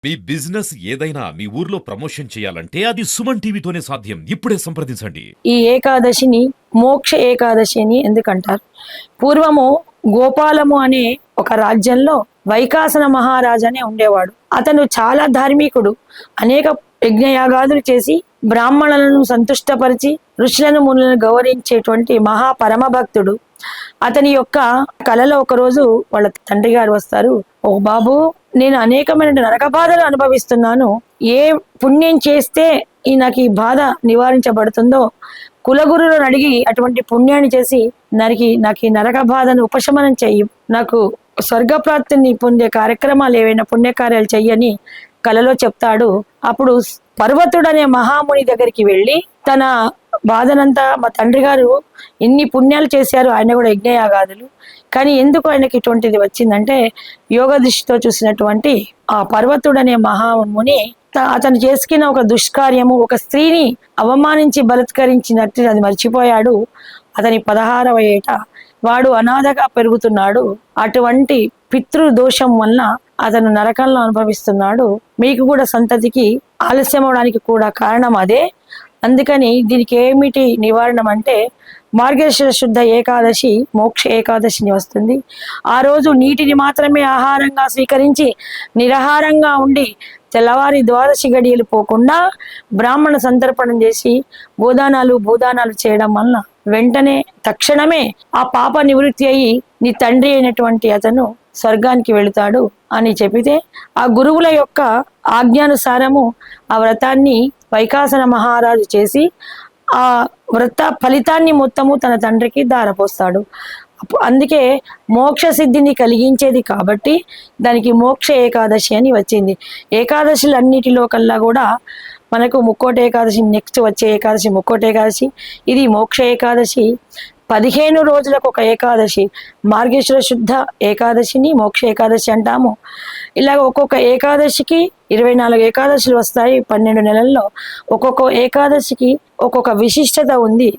మీ business ఏదైనా మీ ఊర్లో promotion చేయాలంటే అది సుమన్ టీవీతోనే సాధ్యం. ఇప్పుడే సంప్రదించండి. ఈ ఏకాదశిని మోక్ష ఏకాదశి అని ఎందుకంటారు? పూర్వము గోపాలము అనే ఒక రాజ్యంలో వైకాసన మహారాజు అనే ఉండేవాడు. అతను చాలా ధార్మికుడు. అనేక యజ్ఞయాగాదులు చేసి బ్రాహ్మణులను సంతుష్టపరిచి ఋషులను మునులను గౌరవించేటువంటి మహాపరమ భక్తుడు. అతని యొక్క కలలో ఒకరోజు వాళ్ళ తండ్రి గారు వస్తారు. ఓ బాబు, నేను అనేకమైన నరక బాధలు అనుభవిస్తున్నాను. ఏ పుణ్యం చేస్తే నాకు ఈ బాధ నివారించబడుతుందో కులగురులను అడిగి అటువంటి పుణ్యాన్ని చేసి నాకు ఈ నరక బాధను ఉపశమనం చెయ్యి, నాకు స్వర్గప్రాప్తిని పొందే కార్యక్రమాలు ఏవైనా పుణ్యకార్యాలు చెయ్యని కలలో చెప్తాడు. అప్పుడు పర్వతుడనే మహాముని దగ్గరికి వెళ్ళి తన బాధనంతా, మా తండ్రి గారు ఇన్ని పుణ్యాలు చేశారు, ఆయన కూడా యజ్ఞయాగాదులు, కానీ ఎందుకు ఆయనకి ఇటువంటిది వచ్చిందంటే యోగ దృష్టితో చూసినటువంటి ఆ పర్వతుడనే మహాముని అతను చేసుకున్న ఒక దుష్కార్యము, ఒక స్త్రీని అవమానించి బలత్కరించినట్టు అది మర్చిపోయాడు. అతని 16వ ఏట వాడు అనాథగా పెరుగుతున్నాడు. అటువంటి పితృ దోషం వల్ల అతను నరకంలో అనుభవిస్తున్నాడు. మీకు కూడా సంతతికి ఆలస్యం అవడానికి కూడా కారణం అదే. అందుకని దీనికి ఏమిటి నివారణ అంటే మార్గశిర శుద్ధ ఏకాదశి మోక్ష ఏకాదశిని వస్తుంది. ఆ రోజు నీటిని మాత్రమే ఆహారంగా స్వీకరించి నిరాహారంగా ఉండి తెల్లవారి ద్వాదశి గడియలు పోకుండా బ్రాహ్మణ సంతర్పణం చేసి గోదానాలు భూదానాలు చేయడం వలన వెంటనే తక్షణమే ఆ పాప నివృత్తి అయ్యి నీ తండ్రి అయినటువంటి అతను స్వర్గానికి వెళుతాడు అని చెప్పితే ఆ గురువుల యొక్క ఆజ్ఞానుసారము ఆ వ్రతాన్ని వైకాసన మహారాజు చేసి ఆ వ్రత ఫలితాన్ని మొత్తము తన తండ్రికి దారపోస్తాడు. అందుకే మోక్ష సిద్ధిని కలిగించేది కాబట్టి దానికి మోక్ష ఏకాదశి అని వచ్చింది. ఏకాదశులన్నిటిలో కల్లా కూడా మనకు ముక్కోటి ఏకాదశి, నెక్స్ట్ వచ్చే ఏకాదశి ముక్కోటి ఏకాదశి, ఇది మోక్ష ఏకాదశి. 15 రోజులకు ఒక ఏకాదశి, మార్గశిర శుద్ధ ఏకాదశిని మోక్ష ఏకాదశి అంటాము. ఇలాగ ఒక్కొక్క ఏకాదశికి 24 ఏకాదశులు వస్తాయి 12 నెలల్లో. ఒక్కొక్క ఏకాదశికి ఒక్కొక్క విశిష్టత ఉంది.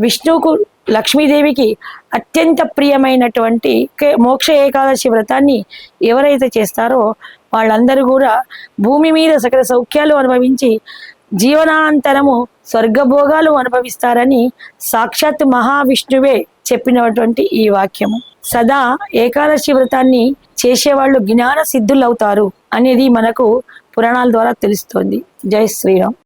విష్ణువుకు, లక్ష్మీదేవికి అత్యంత ప్రియమైనటువంటి మోక్ష ఏకాదశి వ్రతాన్ని ఎవరైతే చేస్తారో వాళ్ళందరూ కూడా భూమి మీద సకల సౌఖ్యాలు అనుభవించి జీవనాంతరము స్వర్గభోగాలు అనుభవిస్తారని సాక్షాత్ మహావిష్ణువే చెప్పినటువంటి ఈ వాక్యము. సదా ఏకాదశి వ్రతాన్ని చేసేవాళ్ళు జ్ఞాన సిద్ధులవుతారు అనేది మనకు పురాణాల ద్వారా తెలుస్తోంది. జై శ్రీరామ్.